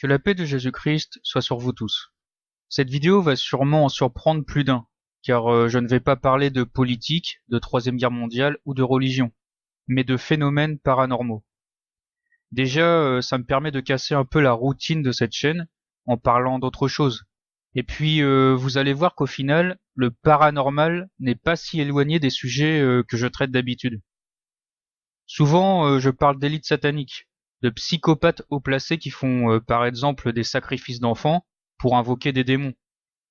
Que la paix de Jésus-Christ soit sur vous tous. Cette vidéo va sûrement en surprendre plus d'un, car je ne vais pas parler de politique, de Troisième Guerre mondiale ou de religion, mais de phénomènes paranormaux. Déjà, ça me permet de casser un peu la routine de cette chaîne en parlant d'autre chose. Et puis, vous allez voir qu'au final, le paranormal n'est pas si éloigné des sujets que je traite d'habitude. Souvent, je parle d'élites sataniques, de psychopathes haut placés qui font par exemple des sacrifices d'enfants pour invoquer des démons,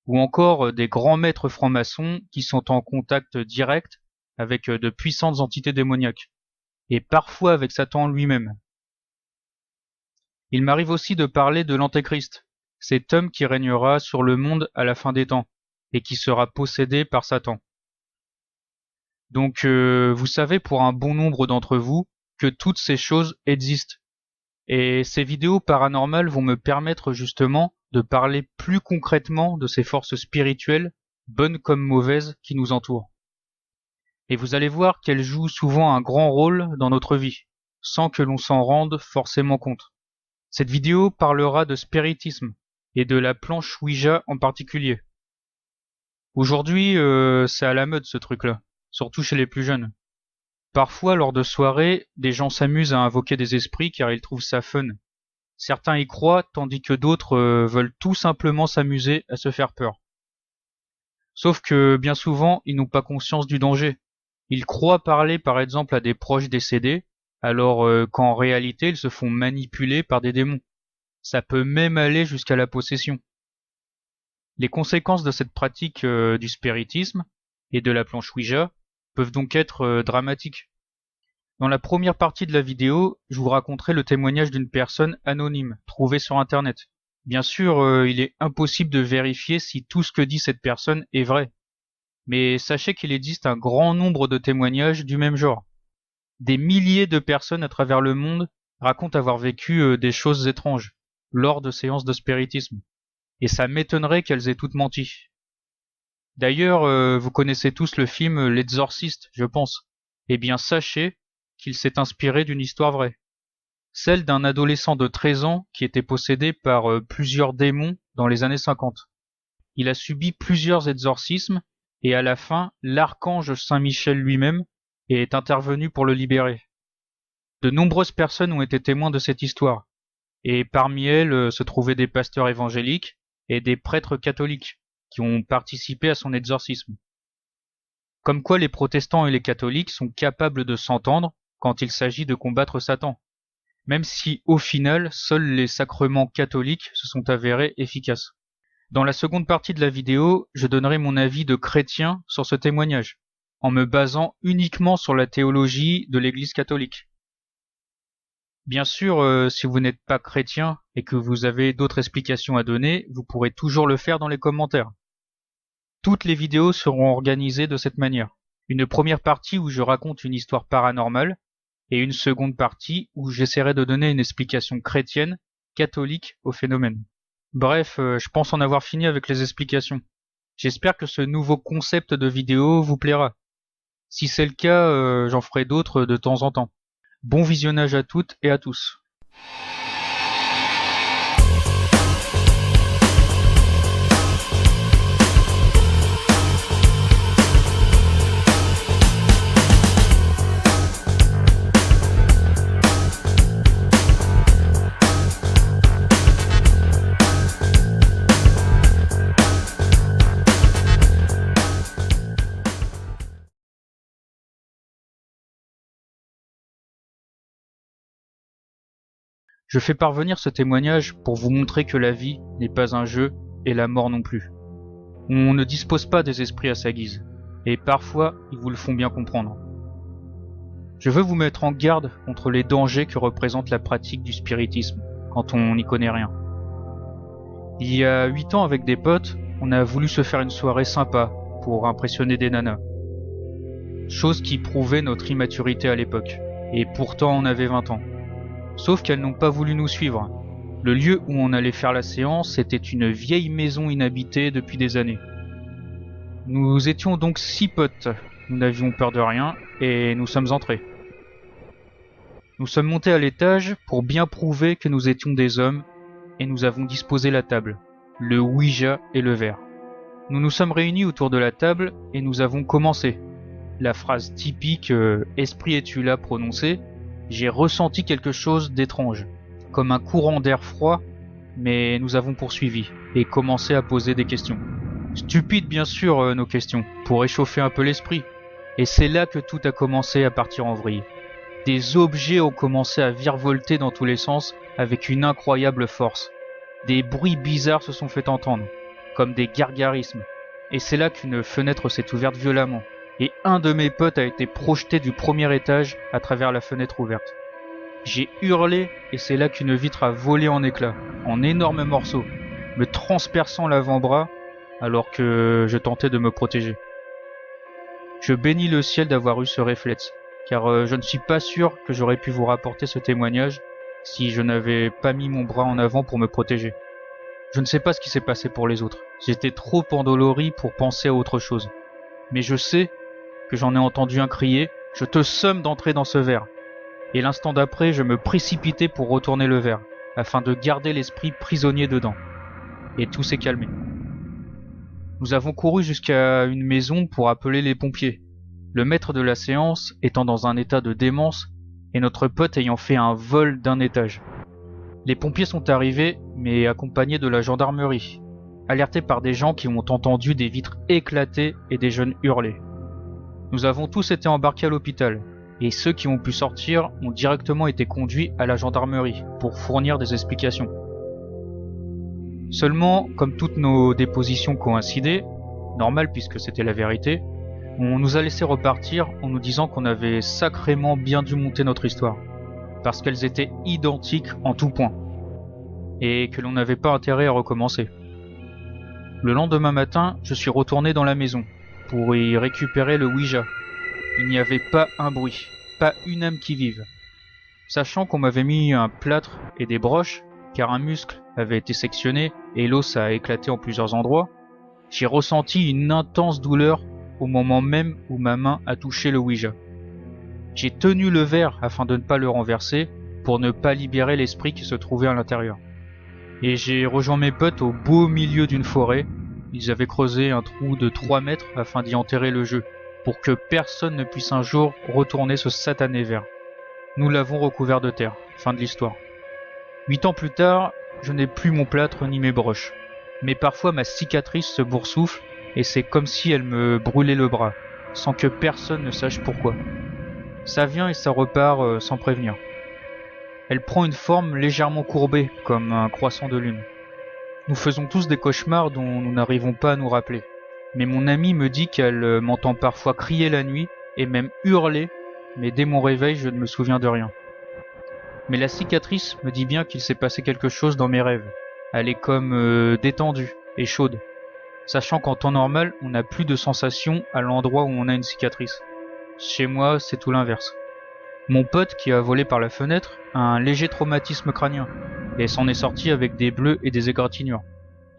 ou encore des grands maîtres francs-maçons qui sont en contact direct avec de puissantes entités démoniaques, et parfois avec Satan lui-même. Il m'arrive aussi de parler de l'Antéchrist, cet homme qui régnera sur le monde à la fin des temps, et qui sera possédé par Satan. Donc vous savez pour un bon nombre d'entre vous que toutes ces choses existent. Et ces vidéos paranormales vont me permettre justement de parler plus concrètement de ces forces spirituelles, bonnes comme mauvaises, qui nous entourent. Et vous allez voir qu'elles jouent souvent un grand rôle dans notre vie, sans que l'on s'en rende forcément compte. Cette vidéo parlera de spiritisme, et de la planche Ouija en particulier. Aujourd'hui, c'est à la mode ce truc-là, surtout chez les plus jeunes. Parfois, lors de soirées, des gens s'amusent à invoquer des esprits car ils trouvent ça fun. Certains y croient, tandis que d'autres veulent tout simplement s'amuser à se faire peur. Sauf que, bien souvent, ils n'ont pas conscience du danger. Ils croient parler par exemple à des proches décédés, alors qu'en réalité ils se font manipuler par des démons. Ça peut même aller jusqu'à la possession. Les conséquences de cette pratique du spiritisme et de la planche Ouija peuvent donc être dramatiques. Dans la première partie de la vidéo, je vous raconterai le témoignage d'une personne anonyme, trouvée sur internet. Bien sûr, il est impossible de vérifier si tout ce que dit cette personne est vrai. Mais sachez qu'il existe un grand nombre de témoignages du même genre. Des milliers de personnes à travers le monde racontent avoir vécu des choses étranges lors de séances de spiritisme. Et ça m'étonnerait qu'elles aient toutes menti. D'ailleurs, vous connaissez tous le film L'Exorciste, je pense. Eh bien, sachez qu'il s'est inspiré d'une histoire vraie. Celle d'un adolescent de 13 ans qui était possédé par plusieurs démons dans les années 50. Il a subi plusieurs exorcismes et à la fin, l'archange Saint-Michel lui-même est intervenu pour le libérer. De nombreuses personnes ont été témoins de cette histoire, et parmi elles se trouvaient des pasteurs évangéliques et des prêtres catholiques qui ont participé à son exorcisme. Comme quoi les protestants et les catholiques sont capables de s'entendre quand il s'agit de combattre Satan, même si au final seuls les sacrements catholiques se sont avérés efficaces. Dans la seconde partie de la vidéo, je donnerai mon avis de chrétien sur ce témoignage, en me basant uniquement sur la théologie de l'Église catholique. Bien sûr, si vous n'êtes pas chrétien et que vous avez d'autres explications à donner, vous pourrez toujours le faire dans les commentaires. Toutes les vidéos seront organisées de cette manière. Une première partie où je raconte une histoire paranormale et une seconde partie où j'essaierai de donner une explication chrétienne, catholique au phénomène. Bref, je pense en avoir fini avec les explications. J'espère que ce nouveau concept de vidéo vous plaira. Si c'est le cas, j'en ferai d'autres de temps en temps. Bon visionnage à toutes et à tous. Je fais parvenir ce témoignage pour vous montrer que la vie n'est pas un jeu et la mort non plus. On ne dispose pas des esprits à sa guise, et parfois ils vous le font bien comprendre. Je veux vous mettre en garde contre les dangers que représente la pratique du spiritisme, quand on n'y connaît rien. Il y a 8 ans avec des potes, on a voulu se faire une soirée sympa pour impressionner des nanas. Chose qui prouvait notre immaturité à l'époque, et pourtant on avait 20 ans. Sauf qu'elles n'ont pas voulu nous suivre. Le lieu où on allait faire la séance était une vieille maison inhabitée depuis des années. Nous étions donc 6 potes, nous n'avions peur de rien, et nous sommes entrés. Nous sommes montés à l'étage pour bien prouver que nous étions des hommes et nous avons disposé la table, le Ouija et le verre. Nous nous sommes réunis autour de la table et nous avons commencé. La phrase typique « Esprit, es-tu là ?» prononcée, j'ai ressenti quelque chose d'étrange, comme un courant d'air froid, mais nous avons poursuivi et commencé à poser des questions. Stupides bien sûr nos questions, pour échauffer un peu l'esprit. Et c'est là que tout a commencé à partir en vrille. Des objets ont commencé à virevolter dans tous les sens avec une incroyable force. Des bruits bizarres se sont fait entendre, comme des gargarismes. Et c'est là qu'une fenêtre s'est ouverte violemment. Et un de mes potes a été projeté du premier étage à travers la fenêtre ouverte. J'ai hurlé et c'est là qu'une vitre a volé en éclats, en énormes morceaux, me transperçant l'avant-bras alors que je tentais de me protéger. Je bénis le ciel d'avoir eu ce réflexe, car je ne suis pas sûr que j'aurais pu vous rapporter ce témoignage si je n'avais pas mis mon bras en avant pour me protéger. Je ne sais pas ce qui s'est passé pour les autres, j'étais trop endolori pour penser à autre chose. Mais je sais que j'en ai entendu un crier « Je te somme d'entrer dans ce verre !» Et l'instant d'après, je me précipitais pour retourner le verre, afin de garder l'esprit prisonnier dedans. Et tout s'est calmé. Nous avons couru jusqu'à une maison pour appeler les pompiers, le maître de la séance étant dans un état de démence et notre pote ayant fait un vol d'un étage. Les pompiers sont arrivés, mais accompagnés de la gendarmerie, alertés par des gens qui ont entendu des vitres éclater et des jeunes hurler. Nous avons tous été embarqués à l'hôpital, et ceux qui ont pu sortir ont directement été conduits à la gendarmerie pour fournir des explications. Seulement, comme toutes nos dépositions coïncidaient, normal puisque c'était la vérité, on nous a laissé repartir en nous disant qu'on avait sacrément bien dû monter notre histoire, parce qu'elles étaient identiques en tout point, et que l'on n'avait pas intérêt à recommencer. Le lendemain matin, je suis retourné dans la maison, pour y récupérer le Ouija. Il n'y avait pas un bruit, pas une âme qui vive. Sachant qu'on m'avait mis un plâtre et des broches, car un muscle avait été sectionné et l'os a éclaté en plusieurs endroits, j'ai ressenti une intense douleur au moment même où ma main a touché le Ouija. J'ai tenu le verre afin de ne pas le renverser, pour ne pas libérer l'esprit qui se trouvait à l'intérieur. Et j'ai rejoint mes potes au beau milieu d'une forêt. Ils avaient creusé un trou de 3 mètres afin d'y enterrer le jeu, pour que personne ne puisse un jour retourner ce satané verre. Nous l'avons recouvert de terre. Fin de l'histoire. 8 ans plus tard, je n'ai plus mon plâtre ni mes broches. Mais parfois ma cicatrice se boursoufle et c'est comme si elle me brûlait le bras, sans que personne ne sache pourquoi. Ça vient et ça repart sans prévenir. Elle prend une forme légèrement courbée, comme un croissant de lune. Nous faisons tous des cauchemars dont nous n'arrivons pas à nous rappeler. Mais mon amie me dit qu'elle m'entend parfois crier la nuit et même hurler, mais dès mon réveil, je ne me souviens de rien. Mais la cicatrice me dit bien qu'il s'est passé quelque chose dans mes rêves. Elle est comme détendue et chaude, sachant qu'en temps normal, on n'a plus de sensation à l'endroit où on a une cicatrice. Chez moi, c'est tout l'inverse. Mon pote qui a volé par la fenêtre a un léger traumatisme crânien et s'en est sorti avec des bleus et des égratignures.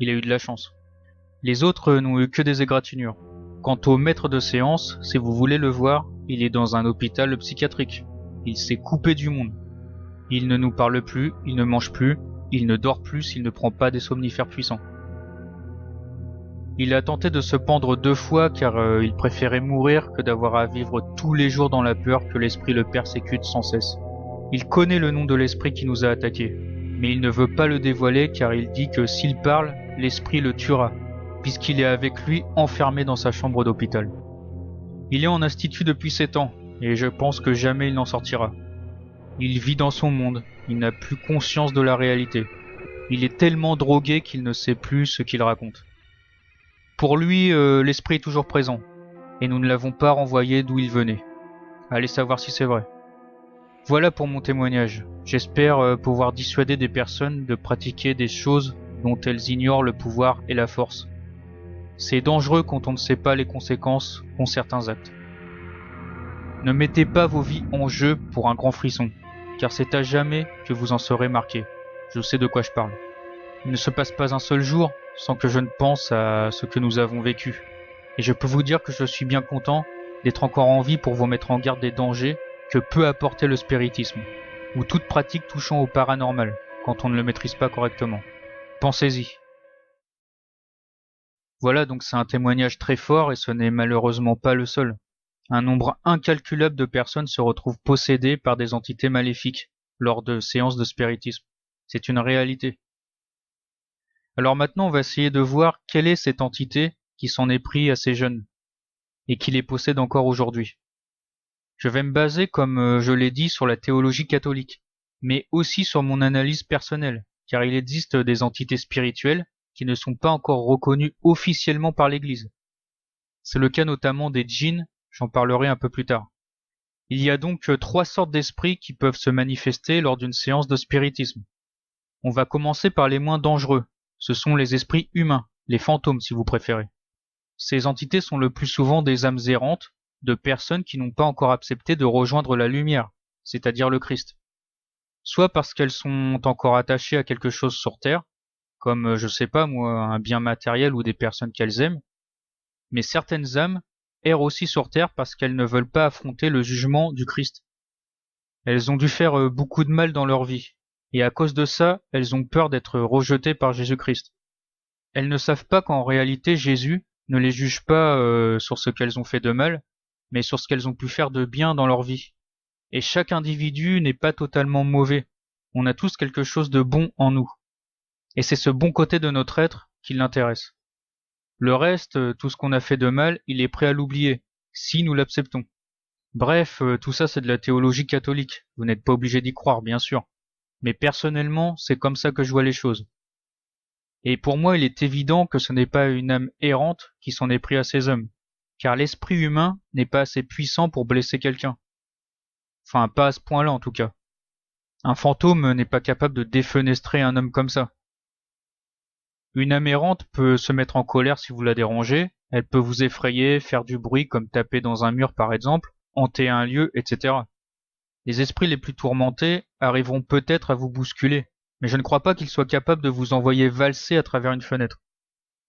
Il a eu de la chance. Les autres n'ont eu que des égratignures. Quant au maître de séance, si vous voulez le voir, il est dans un hôpital psychiatrique. Il s'est coupé du monde. Il ne nous parle plus, il ne mange plus, il ne dort plus s'il ne prend pas des somnifères puissants. Il a tenté de se pendre 2 fois car il préférait mourir que d'avoir à vivre tous les jours dans la peur que l'esprit le persécute sans cesse. Il connaît le nom de l'esprit qui nous a attaqués, mais il ne veut pas le dévoiler car il dit que s'il parle, l'esprit le tuera, puisqu'il est avec lui enfermé dans sa chambre d'hôpital. Il est en institut depuis 7 ans, et je pense que jamais il n'en sortira. Il vit dans son monde, il n'a plus conscience de la réalité. Il est tellement drogué qu'il ne sait plus ce qu'il raconte. Pour lui, l'esprit est toujours présent, et nous ne l'avons pas renvoyé d'où il venait. Allez savoir si c'est vrai. Voilà pour mon témoignage. J'espère pouvoir dissuader des personnes de pratiquer des choses dont elles ignorent le pouvoir et la force. C'est dangereux quand on ne sait pas les conséquences qu'ont certains actes. Ne mettez pas vos vies en jeu pour un grand frisson, car c'est à jamais que vous en serez marqué. Je sais de quoi je parle. Il ne se passe pas un seul jour sans que je ne pense à ce que nous avons vécu. Et je peux vous dire que je suis bien content d'être encore en vie pour vous mettre en garde des dangers que peut apporter le spiritisme, ou toute pratique touchant au paranormal, quand on ne le maîtrise pas correctement. Pensez-y. Voilà, donc c'est un témoignage très fort et ce n'est malheureusement pas le seul. Un nombre incalculable de personnes se retrouvent possédées par des entités maléfiques lors de séances de spiritisme. C'est une réalité. Alors maintenant, on va essayer de voir quelle est cette entité qui s'en est pris à ces jeunes et qui les possède encore aujourd'hui. Je vais me baser, comme je l'ai dit, sur la théologie catholique, mais aussi sur mon analyse personnelle, car il existe des entités spirituelles qui ne sont pas encore reconnues officiellement par l'Église. C'est le cas notamment des djinns, j'en parlerai un peu plus tard. Il y a donc 3 sortes d'esprits qui peuvent se manifester lors d'une séance de spiritisme. On va commencer par les moins dangereux. Ce sont les esprits humains, les fantômes si vous préférez. Ces entités sont le plus souvent des âmes errantes de personnes qui n'ont pas encore accepté de rejoindre la lumière, c'est-à-dire le Christ. Soit parce qu'elles sont encore attachées à quelque chose sur Terre, comme, je sais pas moi, un bien matériel ou des personnes qu'elles aiment, mais certaines âmes errent aussi sur Terre parce qu'elles ne veulent pas affronter le jugement du Christ. Elles ont dû faire beaucoup de mal dans leur vie, et à cause de ça, elles ont peur d'être rejetées par Jésus-Christ. Elles ne savent pas qu'en réalité Jésus ne les juge pas sur ce qu'elles ont fait de mal, mais sur ce qu'elles ont pu faire de bien dans leur vie. Et chaque individu n'est pas totalement mauvais. On a tous quelque chose de bon en nous. Et c'est ce bon côté de notre être qui l'intéresse. Le reste, tout ce qu'on a fait de mal, il est prêt à l'oublier, si nous l'acceptons. Bref, tout ça c'est de la théologie catholique. Vous n'êtes pas obligé d'y croire, bien sûr. Mais personnellement, c'est comme ça que je vois les choses. Et pour moi, il est évident que ce n'est pas une âme errante qui s'en est pris à ces hommes, car l'esprit humain n'est pas assez puissant pour blesser quelqu'un. Enfin, pas à ce point-là en tout cas. Un fantôme n'est pas capable de défenestrer un homme comme ça. Une âme errante peut se mettre en colère si vous la dérangez, elle peut vous effrayer, faire du bruit comme taper dans un mur par exemple, hanter un lieu, etc. Les esprits les plus tourmentés arriveront peut-être à vous bousculer, mais je ne crois pas qu'ils soient capables de vous envoyer valser à travers une fenêtre.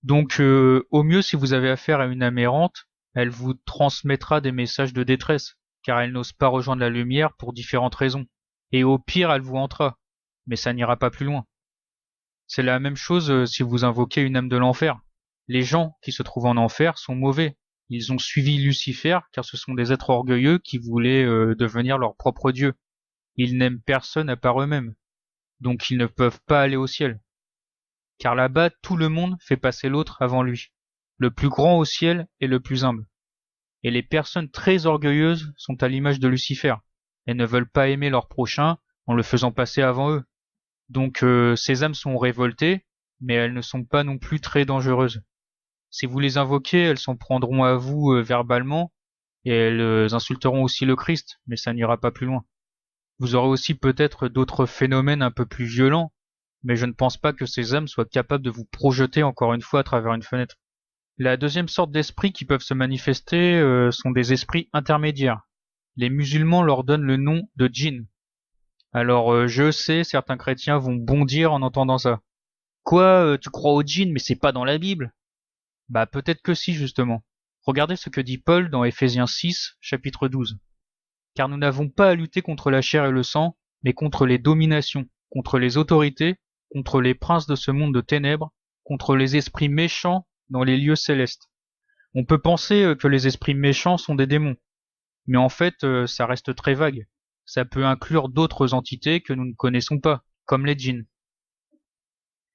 Donc au mieux si vous avez affaire à une âme errante, elle vous transmettra des messages de détresse, car elle n'ose pas rejoindre la lumière pour différentes raisons. Et au pire elle vous hantera, mais ça n'ira pas plus loin. C'est la même chose si vous invoquez une âme de l'enfer. Les gens qui se trouvent en enfer sont mauvais. Ils ont suivi Lucifer car ce sont des êtres orgueilleux qui voulaient devenir leur propre Dieu. Ils n'aiment personne à part eux-mêmes. Donc ils ne peuvent pas aller au ciel. Car là-bas, tout le monde fait passer l'autre avant lui. Le plus grand au ciel est le plus humble. Et les personnes très orgueilleuses sont à l'image de Lucifer. Elles ne veulent pas aimer leur prochain en le faisant passer avant eux. Donc ces âmes sont révoltées, mais elles ne sont pas non plus très dangereuses. Si vous les invoquez, elles s'en prendront à vous verbalement, et elles insulteront aussi le Christ, mais ça n'ira pas plus loin. Vous aurez aussi peut-être d'autres phénomènes un peu plus violents, mais je ne pense pas que ces âmes soient capables de vous projeter encore une fois à travers une fenêtre. La deuxième sorte d'esprits qui peuvent se manifester sont des esprits intermédiaires. Les musulmans leur donnent le nom de djinn. Alors je sais, certains chrétiens vont bondir en entendant ça. Quoi, tu crois aux djinns, mais c'est pas dans la Bible? Bah peut-être que si justement. Regardez ce que dit Paul dans Éphésiens 6, chapitre 12. Car nous n'avons pas à lutter contre la chair et le sang, mais contre les dominations, contre les autorités, contre les princes de ce monde de ténèbres, contre les esprits méchants dans les lieux célestes. On peut penser que les esprits méchants sont des démons, mais en fait ça reste très vague. Ça peut inclure d'autres entités que nous ne connaissons pas, comme les djinns.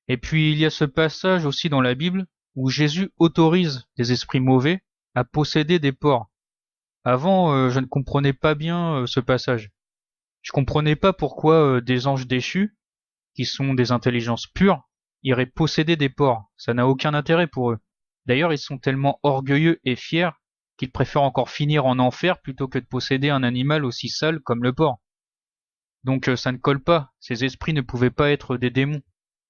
Et puis il y a ce passage aussi dans la Bible où Jésus autorise des esprits mauvais à posséder des porcs. Avant, je ne comprenais pas bien ce passage. Je comprenais pas pourquoi des anges déchus, qui sont des intelligences pures, iraient posséder des porcs. Ça n'a aucun intérêt pour eux. D'ailleurs, ils sont tellement orgueilleux et fiers qu'ils préfèrent encore finir en enfer plutôt que de posséder un animal aussi sale comme le porc. Donc ça ne colle pas, ces esprits ne pouvaient pas être des démons.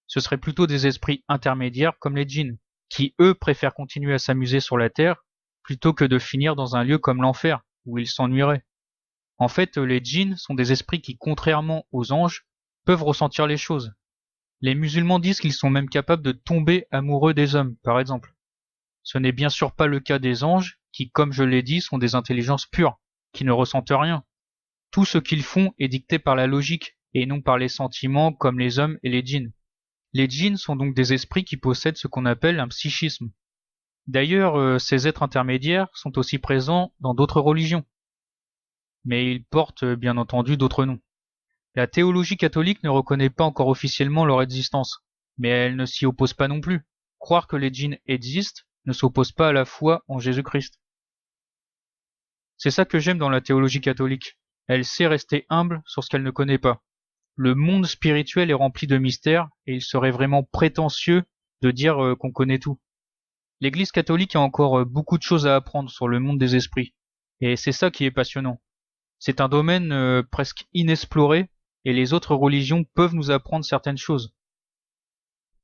Ce seraient plutôt des esprits intermédiaires comme les djinns, qui eux préfèrent continuer à s'amuser sur la terre plutôt que de finir dans un lieu comme l'enfer, où ils s'ennuieraient. En fait, les djinns sont des esprits qui, contrairement aux anges, peuvent ressentir les choses. Les musulmans disent qu'ils sont même capables de tomber amoureux des hommes, par exemple. Ce n'est bien sûr pas le cas des anges, qui, comme je l'ai dit, sont des intelligences pures, qui ne ressentent rien. Tout ce qu'ils font est dicté par la logique, et non par les sentiments comme les hommes et les djinns. Les djinns sont donc des esprits qui possèdent ce qu'on appelle un psychisme. D'ailleurs, ces êtres intermédiaires sont aussi présents dans d'autres religions, mais ils portent bien entendu d'autres noms. La théologie catholique ne reconnaît pas encore officiellement leur existence, mais elle ne s'y oppose pas non plus. Croire que les djinns existent ne s'oppose pas à la foi en Jésus-Christ. C'est ça que j'aime dans la théologie catholique. Elle sait rester humble sur ce qu'elle ne connaît pas. Le monde spirituel est rempli de mystères et il serait vraiment prétentieux de dire qu'on connaît tout. L'Église catholique a encore beaucoup de choses à apprendre sur le monde des esprits. Et c'est ça qui est passionnant. C'est un domaine presque inexploré et les autres religions peuvent nous apprendre certaines choses.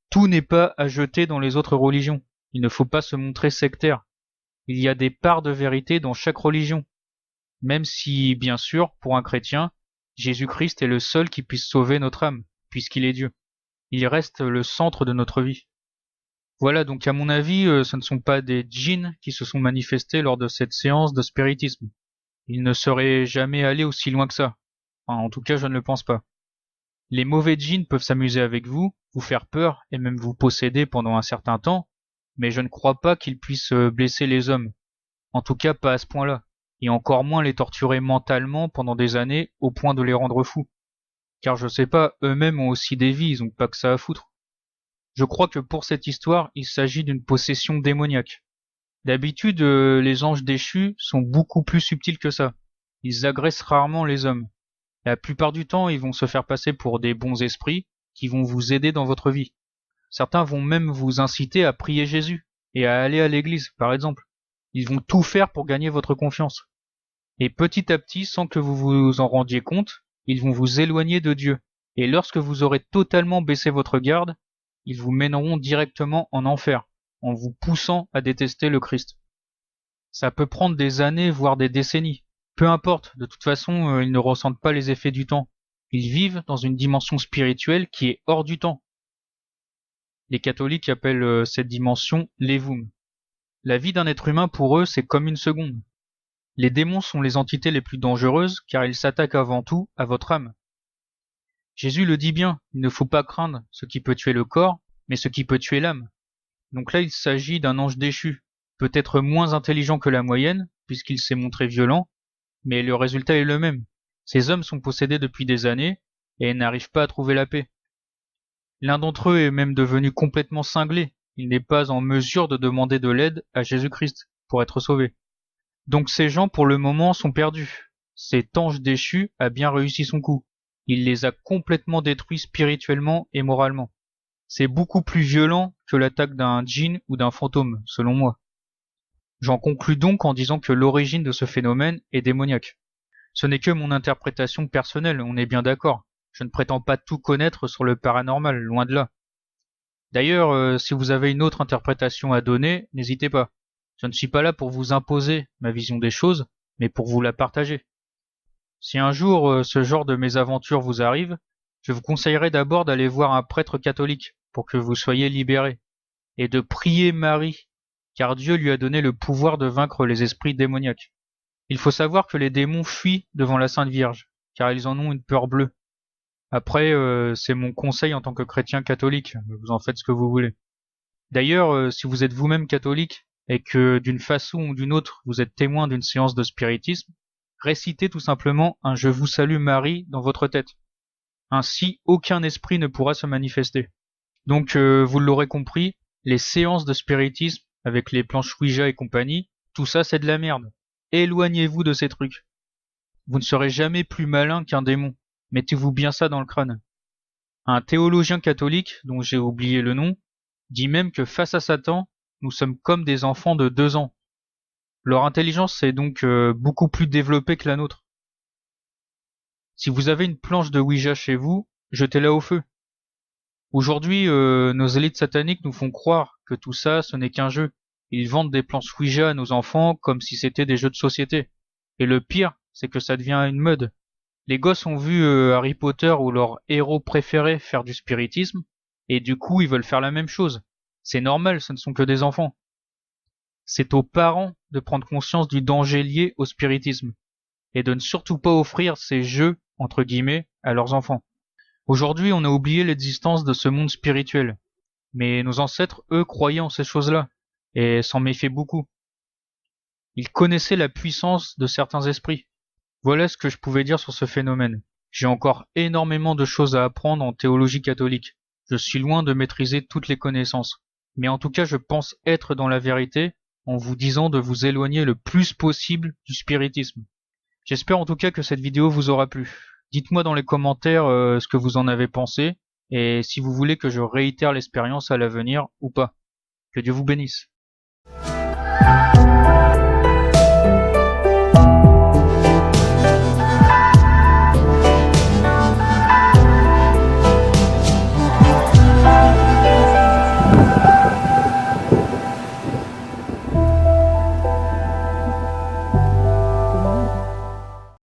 Tout n'est pas à jeter dans les autres religions. Il ne faut pas se montrer sectaire. Il y a des parts de vérité dans chaque religion. Même si, bien sûr, pour un chrétien, Jésus-Christ est le seul qui puisse sauver notre âme, puisqu'il est Dieu. Il reste le centre de notre vie. Voilà, donc à mon avis, ce ne sont pas des djinns qui se sont manifestés lors de cette séance de spiritisme. Ils ne seraient jamais allés aussi loin que ça. Enfin, en tout cas, je ne le pense pas. Les mauvais djinns peuvent s'amuser avec vous, vous faire peur et même vous posséder pendant un certain temps, mais je ne crois pas qu'ils puissent blesser les hommes. En tout cas, pas à ce point-là. Et encore moins les torturer mentalement pendant des années au point de les rendre fous. Car je sais pas, eux-mêmes ont aussi des vies, ils ont pas que ça à foutre. Je crois que pour cette histoire, il s'agit d'une possession démoniaque. D'habitude, les anges déchus sont beaucoup plus subtils que ça. Ils agressent rarement les hommes. La plupart du temps, ils vont se faire passer pour des bons esprits qui vont vous aider dans votre vie. Certains vont même vous inciter à prier Jésus et à aller à l'église, par exemple. Ils vont tout faire pour gagner votre confiance. Et petit à petit, sans que vous vous en rendiez compte, ils vont vous éloigner de Dieu. Et lorsque vous aurez totalement baissé votre garde, ils vous mèneront directement en enfer, en vous poussant à détester le Christ. Ça peut prendre des années, voire des décennies. Peu importe, de toute façon, ils ne ressentent pas les effets du temps. Ils vivent dans une dimension spirituelle qui est hors du temps. Les catholiques appellent cette dimension l'Evum. La vie d'un être humain pour eux, c'est comme une seconde. Les démons sont les entités les plus dangereuses car ils s'attaquent avant tout à votre âme. Jésus le dit bien, il ne faut pas craindre ce qui peut tuer le corps, mais ce qui peut tuer l'âme. Donc là, il s'agit d'un ange déchu, peut-être moins intelligent que la moyenne, puisqu'il s'est montré violent, mais le résultat est le même. Ces hommes sont possédés depuis des années et n'arrivent pas à trouver la paix. L'un d'entre eux est même devenu complètement cinglé. Il n'est pas en mesure de demander de l'aide à Jésus-Christ pour être sauvé. Donc ces gens, pour le moment, sont perdus. Cet ange déchu a bien réussi son coup. Il les a complètement détruits spirituellement et moralement. C'est beaucoup plus violent que l'attaque d'un djinn ou d'un fantôme, selon moi. J'en conclus donc en disant que l'origine de ce phénomène est démoniaque. Ce n'est que mon interprétation personnelle, on est bien d'accord. Je ne prétends pas tout connaître sur le paranormal, loin de là. D'ailleurs, si vous avez une autre interprétation à donner, n'hésitez pas. Je ne suis pas là pour vous imposer ma vision des choses, mais pour vous la partager. Si un jour ce genre de mésaventure vous arrive, je vous conseillerais d'abord d'aller voir un prêtre catholique pour que vous soyez libérés, et de prier Marie, car Dieu lui a donné le pouvoir de vaincre les esprits démoniaques. Il faut savoir que les démons fuient devant la Sainte Vierge, car ils en ont une peur bleue. Après, c'est mon conseil en tant que chrétien catholique, vous en faites ce que vous voulez. D'ailleurs, si vous êtes vous-même catholique, et que d'une façon ou d'une autre vous êtes témoin d'une séance de spiritisme, récitez tout simplement un Je vous salue Marie dans votre tête. Ainsi, aucun esprit ne pourra se manifester. Donc, vous l'aurez compris, les séances de spiritisme avec les planches Ouija et compagnie, tout ça c'est de la merde. Éloignez-vous de ces trucs. Vous ne serez jamais plus malin qu'un démon. Mettez-vous bien ça dans le crâne. Un théologien catholique, dont j'ai oublié le nom, dit même que face à Satan, nous sommes comme des enfants de 2 ans. Leur intelligence est donc beaucoup plus développée que la nôtre. Si vous avez une planche de Ouija chez vous, jetez-la au feu. Aujourd'hui, nos élites sataniques nous font croire que tout ça, ce n'est qu'un jeu. Ils vendent des planches Ouija à nos enfants comme si c'était des jeux de société. Et le pire, c'est que ça devient une mode. Les gosses ont vu Harry Potter ou leur héros préféré faire du spiritisme, et du coup ils veulent faire la même chose. C'est normal, ce ne sont que des enfants. C'est aux parents de prendre conscience du danger lié au spiritisme, et de ne surtout pas offrir ces jeux, entre guillemets, à leurs enfants. Aujourd'hui, on a oublié l'existence de ce monde spirituel. Mais nos ancêtres, eux, croyaient en ces choses-là, et s'en méfiaient beaucoup. Ils connaissaient la puissance de certains esprits. Voilà ce que je pouvais dire sur ce phénomène. J'ai encore énormément de choses à apprendre en théologie catholique. Je suis loin de maîtriser toutes les connaissances. Mais en tout cas, je pense être dans la vérité en vous disant de vous éloigner le plus possible du spiritisme. J'espère en tout cas que cette vidéo vous aura plu. Dites-moi dans les commentaires ce que vous en avez pensé et si vous voulez que je réitère l'expérience à l'avenir ou pas. Que Dieu vous bénisse.